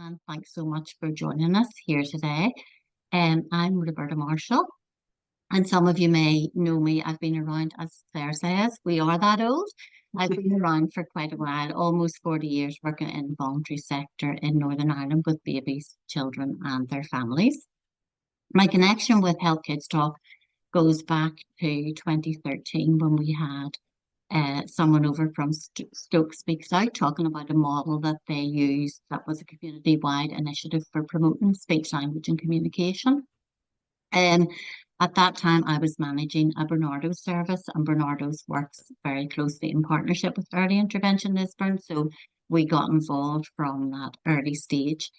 and thanks so much for joining us here today. I'm Roberta Marshall, and some of you may know me. I've been around, as Claire says, we are that old. I've been around for quite a while, almost 40 years, working in the voluntary sector in Northern Ireland with babies, children, and their families. My connection with Help Kids Talk goes back to 2013 when we had someone over from Stoke Speaks Out talking about a model that they used that was a community-wide initiative for promoting speech, language and communication. And at that time, I was managing a Bernardo service, and Bernardo's works very closely in partnership with Early Intervention Lisburn. So we got involved from that early stage.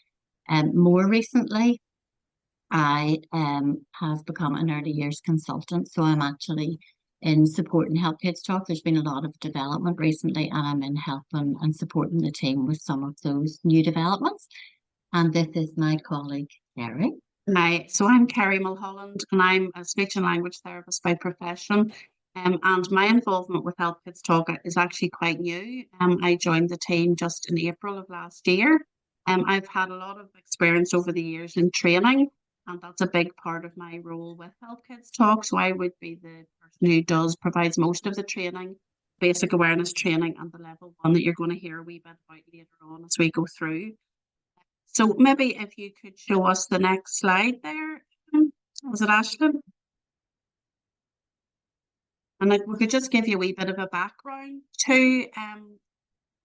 More recently, I have become an early years consultant. So I'm actually in supporting Help Kids Talk. There's been a lot of development recently, and I'm in helping and supporting the team with some of those new developments. And this is my colleague, Kerry. Hi, so I'm Kerry Mulholland, and I'm a speech and language therapist by profession. And my involvement with Help Kids Talk is actually quite new. I joined the team just in April of last year. I've had a lot of experience over the years in training, and that's a big part of my role with Help Kids Talk. So I would be the person who provides most of the training, basic awareness training, and the level 1 that you're going to hear a wee bit about later on as we go through. So maybe if you could show us the next slide there. Was it Ashlyn? And we could just give you a wee bit of a background to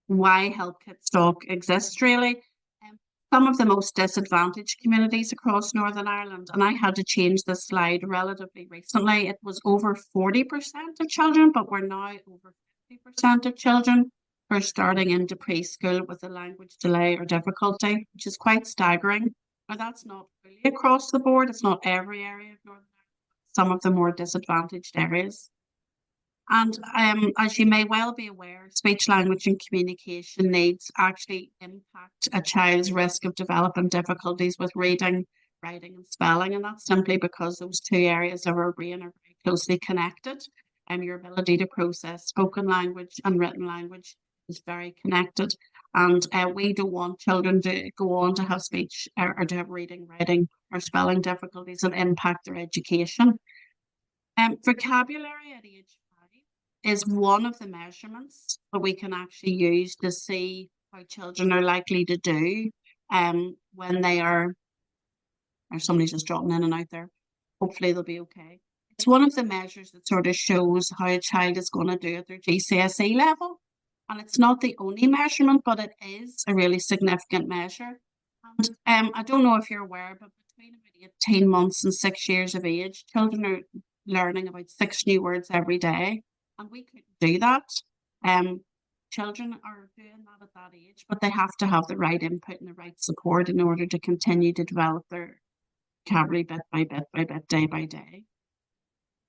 why Help Kids Talk exists really. Some of the most disadvantaged communities across Northern Ireland, and I had to change this slide relatively recently. It was over 40% of children, but we're now over 50% of children are starting into preschool with a language delay or difficulty, which is quite staggering. Now, that's not really across the board. It's not every area of Northern Ireland, some of the more disadvantaged areas. And as you may well be aware, speech, language and communication needs actually impact a child's risk of developing difficulties with reading, writing and spelling. And that's simply because those two areas of our brain are very closely connected. Your ability to process spoken language and written language is very connected. And we don't want children to go on to have speech or to have reading, writing or spelling difficulties that impact their education. Vocabulary at age 5 is one of the measurements that we can actually use to see how children are likely to do when they are, or somebody's just dropping in and out there. Hopefully they'll be okay. It's one of the measures that sort of shows how a child is going to do at their GCSE level. And it's not the only measurement, but it is a really significant measure. And I don't know if you're aware, but between about 18 months and 6 years of age, children are learning about 6 new words every day. And we couldn't do that. Children are doing that at that age, but they have to have the right input and the right support in order to continue to develop their vocabulary bit by bit by bit, day by day.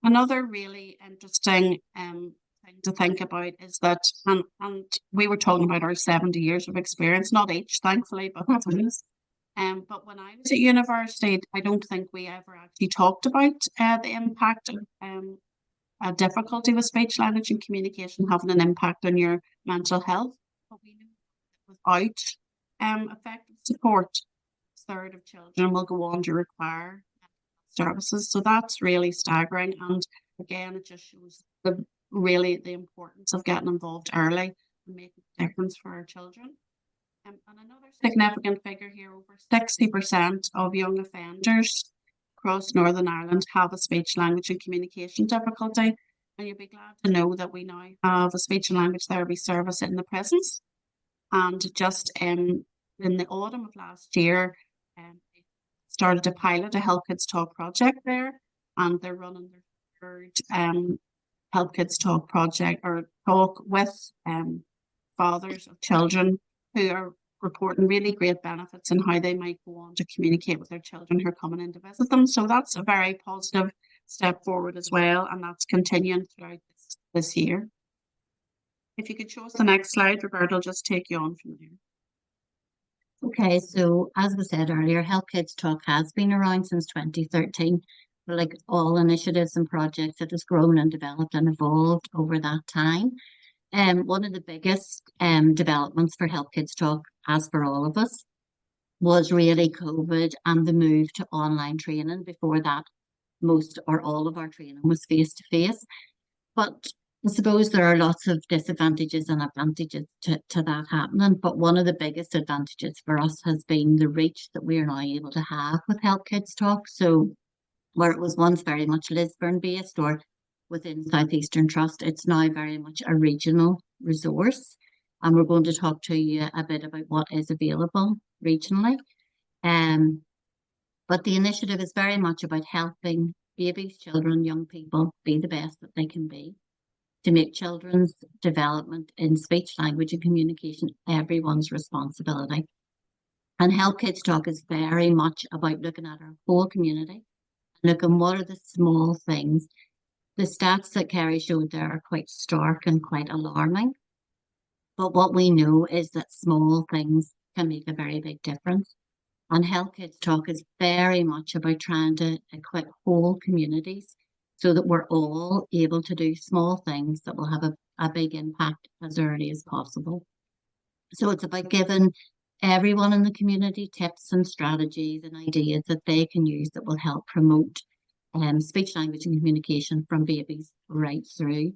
Another really interesting thing to think about is that, and we were talking about our 70 years of experience, not each, thankfully, but but when I was at university, I don't think we ever actually talked about the impact of a difficulty with speech, language and communication having an impact on your mental health. But we knew that without effective support, a third of children will go on to require services. So that's really staggering. And again, it just shows the importance of getting involved early and making a difference for our children. And another significant figure here, over 60% of young offenders across Northern Ireland have a speech, language and communication difficulty. And you'll be glad to know that we now have a speech and language therapy service in the prisons. And just in the autumn of last year, they started to pilot a Help Kids Talk project there, and they're running their third Help Kids Talk project or talk with fathers of children who are reporting really great benefits and how they might go on to communicate with their children who are coming in to visit them. So that's a very positive step forward as well, and that's continuing throughout this year. If you could show us the next slide, Roberta, I'll just take you on from there. Okay, so as we said earlier, Help Kids Talk has been around since 2013. Like all initiatives and projects, it has grown and developed and evolved over that time. One of the biggest developments for Help Kids Talk, as for all of us, was really COVID and the move to online training. Before that, most or all of our training was face to face. But I suppose there are lots of disadvantages and advantages to that happening. But one of the biggest advantages for us has been the reach that we are now able to have with Help Kids Talk. So where it was once very much Lisburn based or within Southeastern Trust, it's now very much a regional resource. And we're going to talk to you a bit about what is available regionally. Um, but the initiative is very much about helping babies, children, young people be the best that they can be, to make children's development in speech, language, and communication everyone's responsibility. And Help Kids Talk is very much about looking at our whole community, looking what are the small things. The stats that Kerry showed there are quite stark and quite alarming. But what we know is that small things can make a very big difference. And Help Kids Talk is very much about trying to equip whole communities so that we're all able to do small things that will have a big impact as early as possible. So it's about giving everyone in the community tips and strategies and ideas that they can use that will help promote speech, language, and communication from babies right through.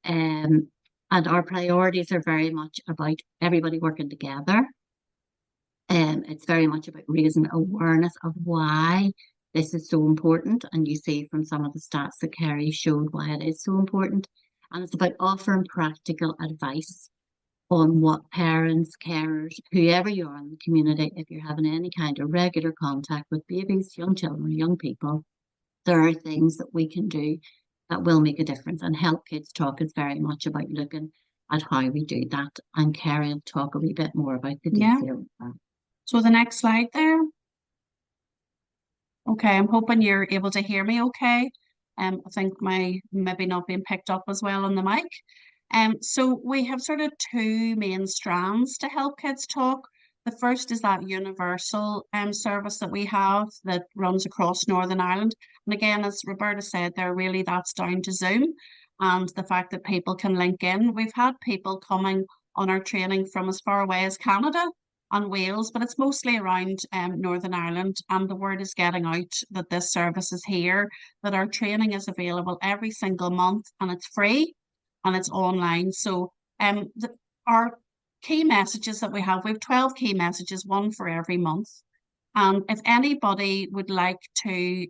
And our priorities are very much about everybody working together. It's very much about raising awareness of why this is so important. And you see from some of the stats that Kerry showed why it is so important. And it's about offering practical advice on what parents, carers, whoever you are in the community, if you're having any kind of regular contact with babies, young children, young people, there are things that we can do that will make a difference. And Help Kids Talk is very much about looking at how we do that. And Kerry will talk a wee bit more about the Yeah. detail of that. So the next slide there. Okay, I'm hoping you're able to hear me okay. I think my maybe not being picked up as well on the mic. So we have sort of two main strands to Help Kids Talk. The first is that universal service that we have that runs across Northern Ireland. And again, as Roberta said there, really that's down to Zoom and the fact that people can link in. We've had people coming on our training from as far away as Canada and Wales, but it's mostly around Northern Ireland, and the word is getting out that this service is here, that our training is available every single month and it's free and it's online. So our key messages that we have 12 key messages, one for every month. And if anybody would like to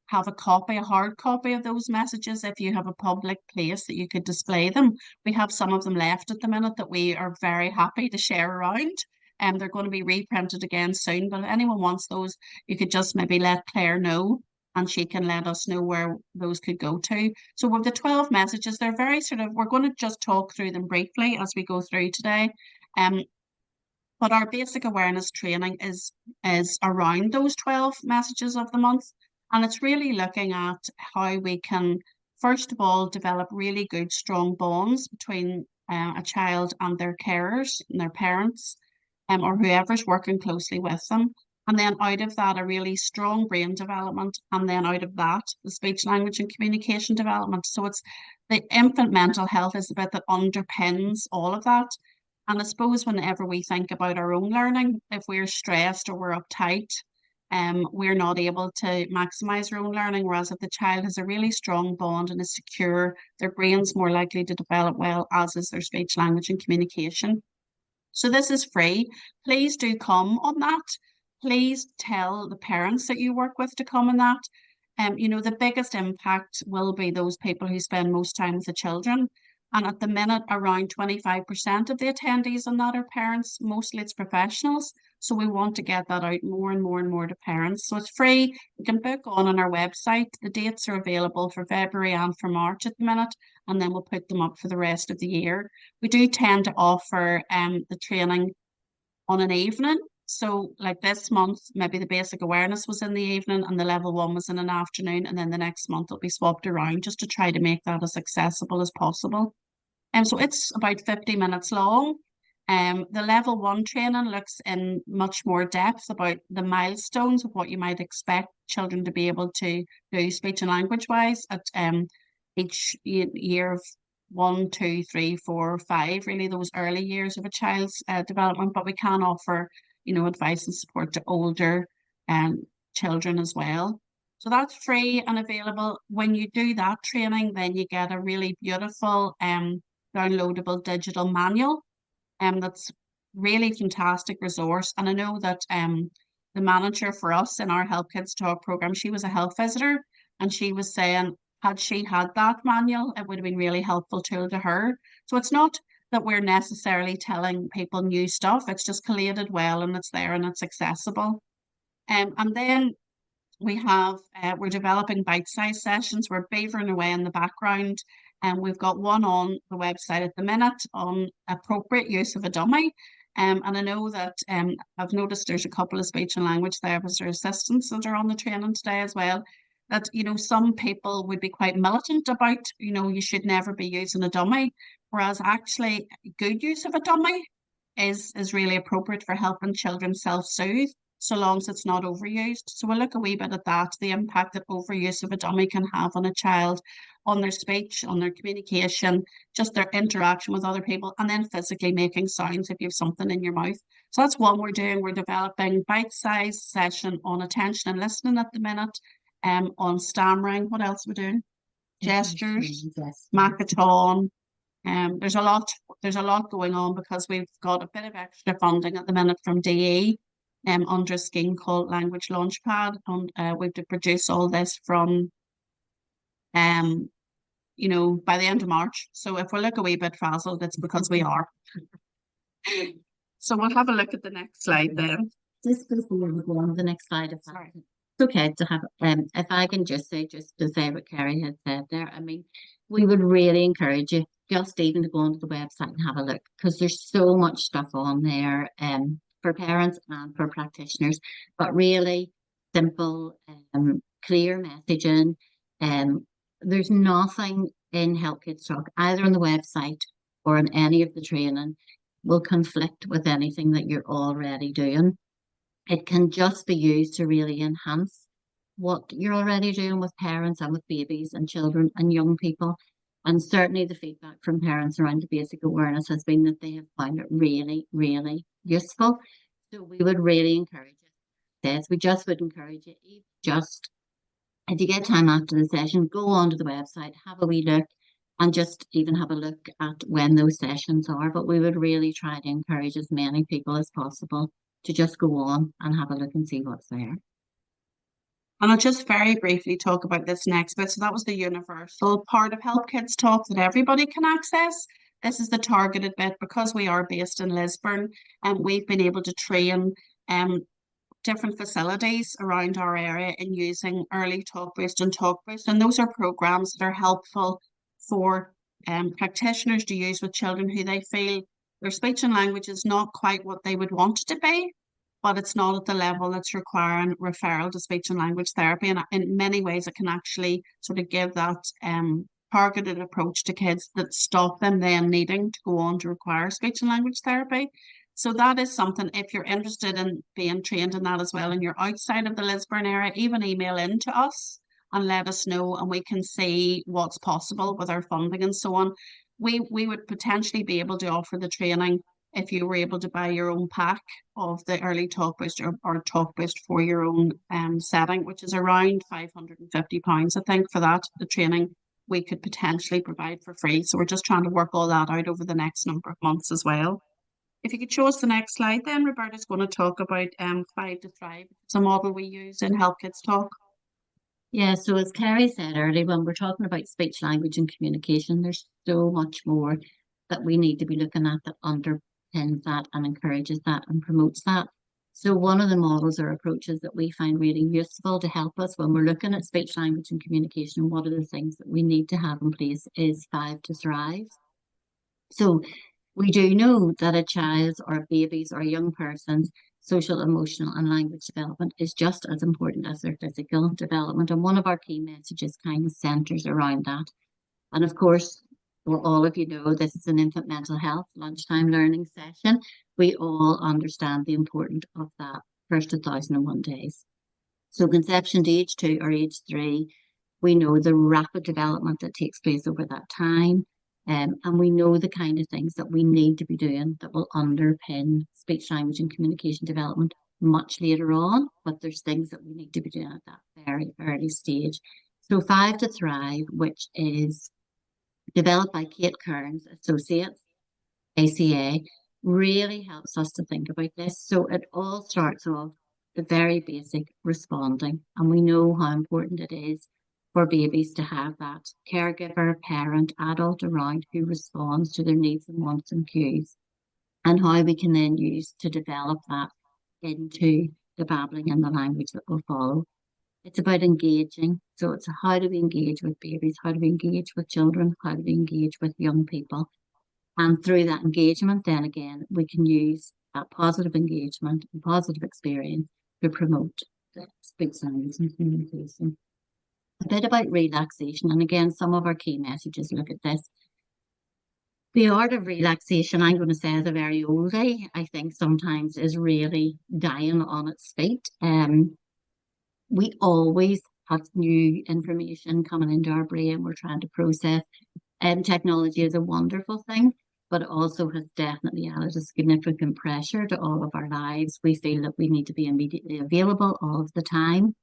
have a hard copy of those messages, if you have a public place that you could display them, we have some of them left at the minute that we are very happy to share around. And they're going to be reprinted again soon. But if anyone wants those, you could just maybe let Claire know and she can let us know where those could go to. So with the 12 messages, they're very we're going to just talk through them briefly as we go through today. But our basic awareness training is around those 12 messages of the month. And it's really looking at how we can, first of all, develop really good, strong bonds between a child and their carers and their parents, or whoever's working closely with them. And then out of that, a really strong brain development. And then out of that, the speech, language, and communication development. So it's the infant mental health is the bit that underpins all of that. And I suppose whenever we think about our own learning, if we're stressed or we're uptight, we're not able to maximize our own learning. Whereas if the child has a really strong bond and is secure, their brain's more likely to develop well, as is their speech, language, and communication. So this is free. Please do come on that. Please tell the parents that you work with to come on that. The biggest impact will be those people who spend most time with the children. And at the minute, around 25% of the attendees on that are parents. Mostly it's professionals. So we want to get that out more and more and more to parents. So it's free. You can book on our website. The dates are available for February and for March at the minute, and then we'll put them up for the rest of the year. We do tend to offer the training on an evening. So like this month, maybe the basic awareness was in the evening and the level 1 was in an afternoon, and then the next month it'll be swapped around just to try to make that as accessible as possible. And so it's about 50 minutes long. The level 1 training looks in much more depth about the milestones of what you might expect children to be able to do speech and language wise at each year of 1, 2, 3, 4, 5, really those early years of a child's development. But we can offer advice and support to older children as well. So that's free and available. When you do that training, then you get a really beautiful downloadable digital manual. That's really fantastic resource. And I know that the manager for us in our Help Kids Talk program, she was a health visitor, and she was saying, had she had that manual, it would have been really helpful tool to her. So it's not that we're necessarily telling people new stuff, it's just collated well and it's there and it's accessible. And then we're developing bite-sized sessions. We're beavering away in the background, and we've got one on the website at the minute on appropriate use of a dummy. And I know that I've noticed there's a couple of speech and language therapist or assistants that are on the training today as well. That, some people would be quite militant about, you should never be using a dummy, whereas actually good use of a dummy is really appropriate for helping children self-soothe, so long as it's not overused. So we'll look a wee bit at that, the impact that overuse of a dummy can have on a child, on their speech, on their communication, just their interaction with other people, and then physically making sounds if you have something in your mouth. So that's one we're doing. We're developing bite-sized session on attention and listening at the minute, on stammering. What else we're doing? Gestures, Macathon. There's a lot going on because we've got a bit of extra funding at the minute from DE under a scheme called Language Launchpad, and we've to produce all this from by the end of March. So if we look a wee bit frazzled, it's because we are. So we'll have a look at the next slide then. Just before we go on to the next slide, if Sorry. it's okay to have, if I can just to say what Kerry had said there. I mean, we would really encourage you just even to go onto the website and have a look, because there's so much stuff on there for parents and for practitioners, but really simple, clear messaging. There's nothing in Help Kids Talk, either on the website or in any of the training, will conflict with anything that you're already doing. It can just be used to really enhance what you're already doing with parents and with babies and children and young people. And certainly the feedback from parents around the basic awareness has been that they have found it really, really useful. So we would really encourage it. We just would encourage you, just if you get time after the session, go onto the website, have a wee look, and just even have a look at when those sessions are. But we would really try to encourage as many people as possible to just go on and have a look and see what's there. And I'll just very briefly talk about this next bit. So that was the universal part of Help Kids Talk that everybody can access. This is the targeted bit, because we are based in Lisburn, and we've been able to train different facilities around our area in using early Talk Boost and Talk Boost. And those are programs that are helpful for practitioners to use with children who they feel their speech and language is not quite what they would want it to be, but it's not at the level that's requiring referral to speech and language therapy. And in many ways, it can actually sort of give that targeted approach to kids that stop them then needing to go on to require speech and language therapy. So that is something, if you're interested in being trained in that as well, and you're outside of the Lisburn area, even email in to us and let us know, and we can see what's possible with our funding and so on. We would potentially be able to offer the training if you were able to buy your own pack of the early Talk Boost or Talk Boost for your own setting, which is around £550, I think, for that. The training we could potentially provide for free. So we're just trying to work all that out over the next number of months as well. If you could show us the next slide, then Roberta's going to talk about 5 to Thrive. It's a model we use in Help Kids Talk. Yeah, so as Kerry said earlier, when we're talking about speech, language and communication, there's so much more that we need to be looking at that underpins that and encourages that and promotes that. So one of the models or approaches that we find really useful to help us when we're looking at speech, language and communication, one of the things that we need to have in place is 5 to Thrive. So we do know that a child's or a baby's or a young person's social, emotional and language development is just as important as their physical development. And one of our key messages kind of centres around that. And of course, well, all of you know this is an infant mental health lunchtime learning session. We all understand the importance of that first 1,001 days. So conception to age 2 or age 3, we know the rapid development that takes place over that time. And we know the kind of things that we need to be doing that will underpin speech, language, and communication development much later on. But there's things that we need to be doing at that very early stage. So Five to Thrive, which is developed by Kate Kearns Associates, ACA, really helps us to think about this. So it all starts off the very basic responding. And we know how important it is for babies to have that caregiver, parent, adult around who responds to their needs and wants and cues, and how we can then use to develop that into the babbling and the language that will follow. It's about engaging. So it's how do we engage with babies? How do we engage with children? How do we engage with young people? And through that engagement, then again, we can use that positive engagement and positive experience to promote the speech, language, and communication. A bit about relaxation. And again, some of our key messages look at this. The art of relaxation, I'm going to say, is a very oldie. I think sometimes is really dying on its feet. We always have new information coming into our brain. We're trying to process. Technology is a wonderful thing, but it also has definitely added a significant pressure to all of our lives. We feel that we need to be immediately available all of the time.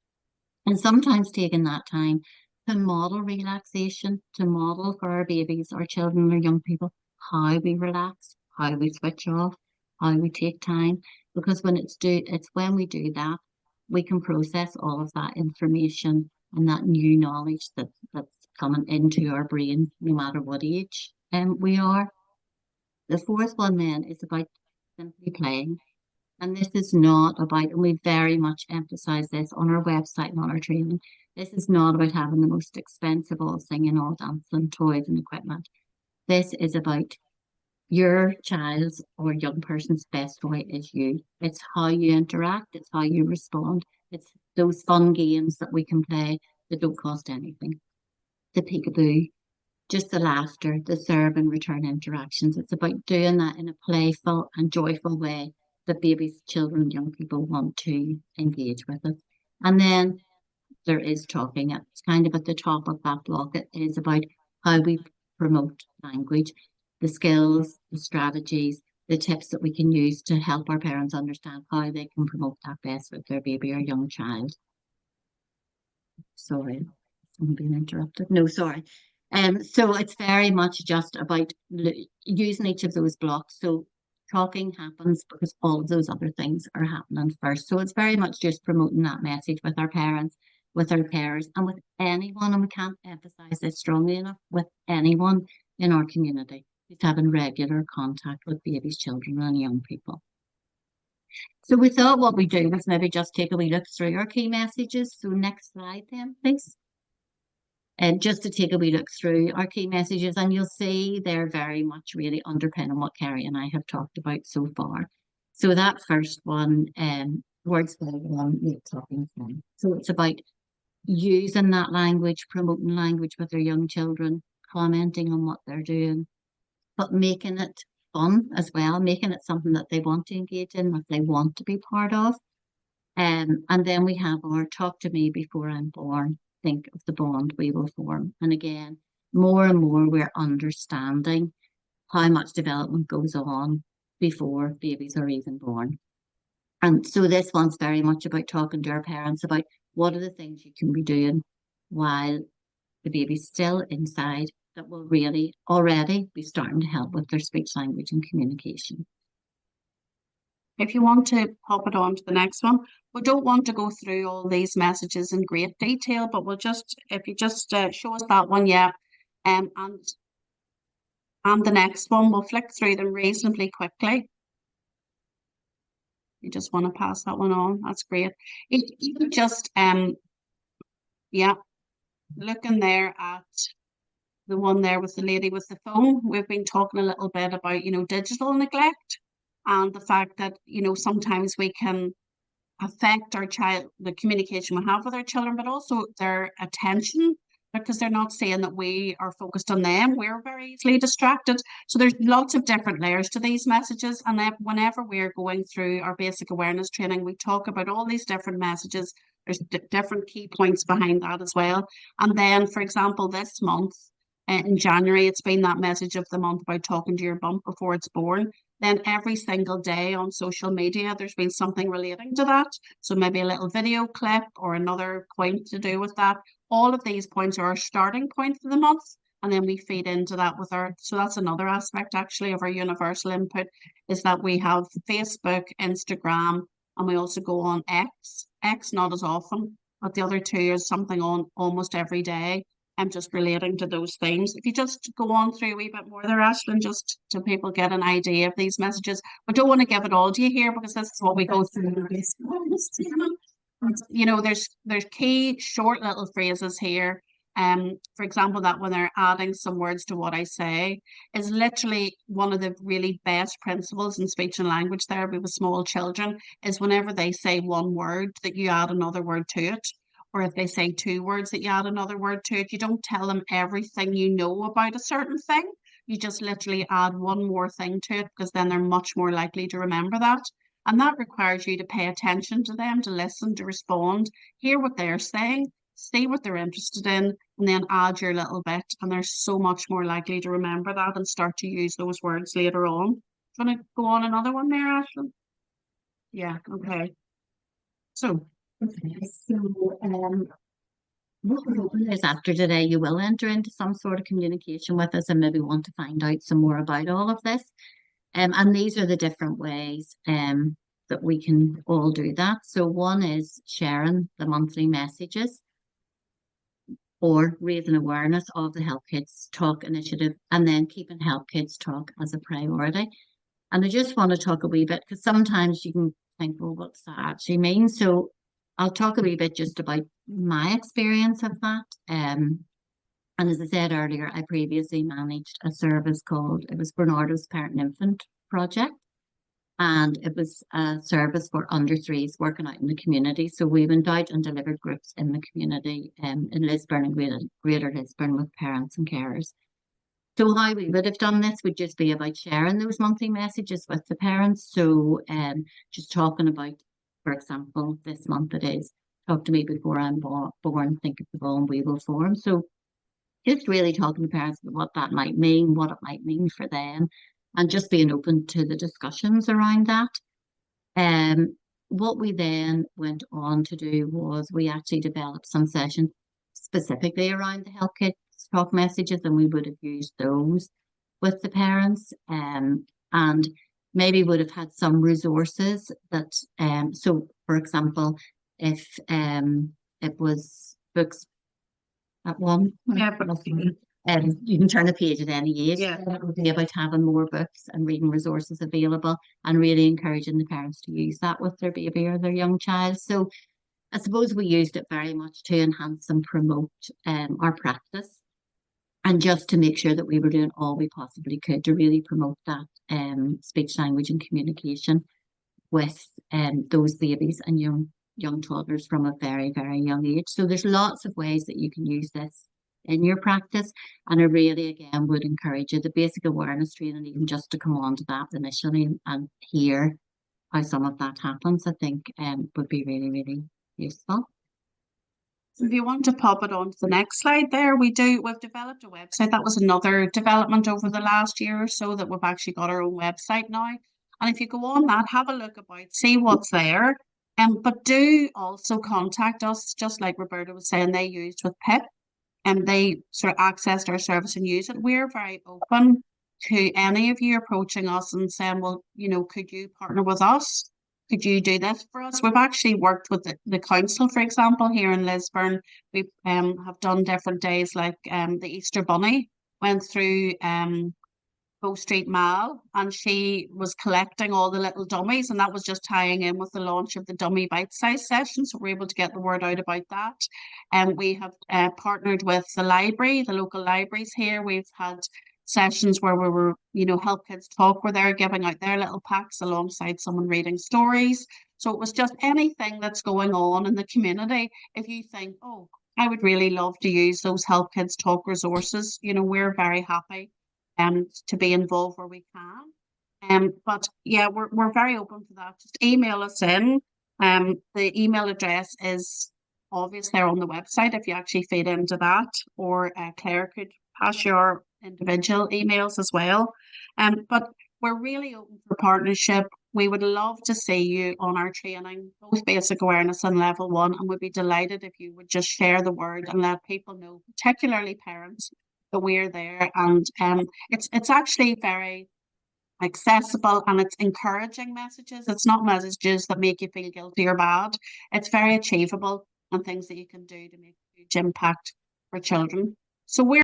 And sometimes taking that time to model relaxation, to model for our babies, our children, our young people, how we relax, how we switch off, how we take time. Because it's when we do that, we can process all of that information and that new knowledge that's coming into our brain, no matter what age we are. The fourth one then is about simply playing. And this is not about, and we very much emphasize this on our website and on our training, this is not about having the most expensive all singing, all dancing, toys and equipment. This is about your child's or young person's best toy is you. It's how you interact, it's how you respond. It's those fun games that we can play that don't cost anything. The peekaboo, just the laughter, the serve and return interactions. It's about doing that in a playful and joyful way that babies, children, young people want to engage with us. And then there is talking. It's kind of at the top of that block. It is about how we promote language, the skills, the strategies, the tips that we can use to help our parents understand how they can promote that best with their baby or young child. Sorry, I'm being interrupted. No, sorry. So it's very much just about using each of those blocks. So talking happens because all of those other things are happening first. So it's very much just promoting that message with our parents, with our carers, and with anyone, and we can't emphasize this strongly enough, with anyone in our community who's having regular contact with babies, children, and young people. So we thought what we do was maybe just take a wee look through our key messages. So next slide then, please. And just to take a wee look through our key messages, and you'll see they're very much really underpinning what Kerry and I have talked about so far. So that first one, words for one, talking from. So it's about using that language, promoting language with our young children, commenting on what they're doing, but making it fun as well, making it something that they want to engage in, that they want to be part of. And then we have our talk to me before I'm born, think of the bond we will form. And again, more and more we're understanding how much development goes on before babies are even born. And so this one's very much about talking to our parents about what are the things you can be doing while the baby's still inside that will really already be starting to help with their speech, language, and communication. If you want to pop it on to the next one, we don't want to go through all these messages in great detail, but we'll just, if you just show us that one, yeah, and the next one, we'll flick through them reasonably quickly. You just want to pass that one on. That's great. Even just, yeah, looking there at the one there with the lady with the phone, we've been talking a little bit about, digital neglect and the fact that, sometimes we can affect our child, the communication we have with our children, but also their attention, because they're not saying that we are focused on them. We're very easily distracted. So there's lots of different layers to these messages. And then whenever we're going through our basic awareness training, we talk about all these different messages. There's different key points behind that as well. And then, for example, this month, In January, it's been that message of the month about talking to your bump before it's born. Then every single day on social media, there's been something relating to that. So maybe a little video clip or another point to do with that. All of these points are our starting point for the month. And then we feed into that with our, so that's another aspect actually of our universal input, is that we have Facebook, Instagram, and we also go on X not as often, but the other two is something on almost every day. I'm just relating to those things. If you just go on through a wee bit more there, Ashlyn, just to people get an idea of these messages. I don't want to give it all to you here because this is what we go through. You know, there's key short little phrases here. For example, that when they're adding some words to what I say is literally one of the really best principles in speech and language therapy with small children is whenever they say one word that you add another word to it. Or if they say two words that you add another word to it, you don't tell them everything you know about a certain thing. You just literally add one more thing to it because then they're much more likely to remember that. And that requires you to pay attention to them, to listen, to respond, hear what they're saying, see what they're interested in, and then add your little bit. And they're so much more likely to remember that and start to use those words later on. Do you want to go on another one there, Ashley? Yeah, okay. So, Okay, so what we're hoping is after today you will enter into some sort of communication with us and maybe want to find out some more about all of this. And these are the different ways that we can all do that. So one is sharing the monthly messages or raising awareness of the Help Kids Talk initiative and then keeping Help Kids Talk as a priority. And I just want to talk a wee bit because sometimes you can think, well, what's that actually mean? So I'll talk a wee bit just about my experience of that. And as I said earlier, I previously managed a service called, it was Bernardo's Parent and Infant Project. And it was a service for under threes working out in the community. So we went out and delivered groups in the community in Lisburn and Greater Lisburn with parents and carers. So how we would have done this would just be about sharing those monthly messages with the parents. So just talking about, for example, this month it is, talk to me before I'm born, think of the ball we will form. So just really talking to parents about what that might mean, what it might mean for them, and just being open to the discussions around that. What we then went on to do was we actually developed some sessions specifically around the Help Kids Talk messages, and we would have used those with the parents, and maybe would have had some resources that, so for example, if it was books at one. yeah, You can turn a page at any age. Yeah. Then it would be about having more books and reading resources available and really encouraging the parents to use that with their baby or their young child. So I suppose we used it very much to enhance and promote our practice and just to make sure that we were doing all we possibly could to really promote that speech, language and communication with those babies and young toddlers from a very, very young age. So there's lots of ways that you can use this in your practice. And I really, again, would encourage you the basic awareness training, even just to come on to that initially and hear how some of that happens, I think would be really, really useful. So if you want to pop it on to the next slide there, we've developed a website. That was another development over the last year or so that we've actually got our own website now. And if you go on that, have a look about, see what's there. But do also contact us, just like Roberta was saying, they used with PIP and they sort of accessed our service and use it. We're very open to any of you approaching us and saying, well, you know, could you partner with us? Could you do this for us? We've actually worked with the council, for example, here in Lisburn. We have done different days like the Easter Bunny went through Bow Street Mall and she was collecting all the little dummies and that was just tying in with the launch of the dummy bite-size session. So we're able to get the word out about that. And we have partnered with the library, the local libraries here. We've had sessions where we were, you know, Help Kids Talk where they're giving out their little packs alongside someone reading stories. So it was just anything that's going on in the community. If you think, oh, I would really love to use those Help Kids Talk resources, you know, we're very happy to be involved where we can. But yeah, we're very open to that. Just email us in. The email address is obvious there on the website if you actually feed into that, or Claire could pass your individual emails as well. But we're really open for partnership. We would love to see you on our training, both basic awareness and level 1, and we'd be delighted if you would just share the word and let people know, particularly parents, that we're there. And it's actually very accessible, and it's encouraging messages. It's not messages that make you feel guilty or bad. It's very achievable and things that you can do to make a huge impact for children. So we're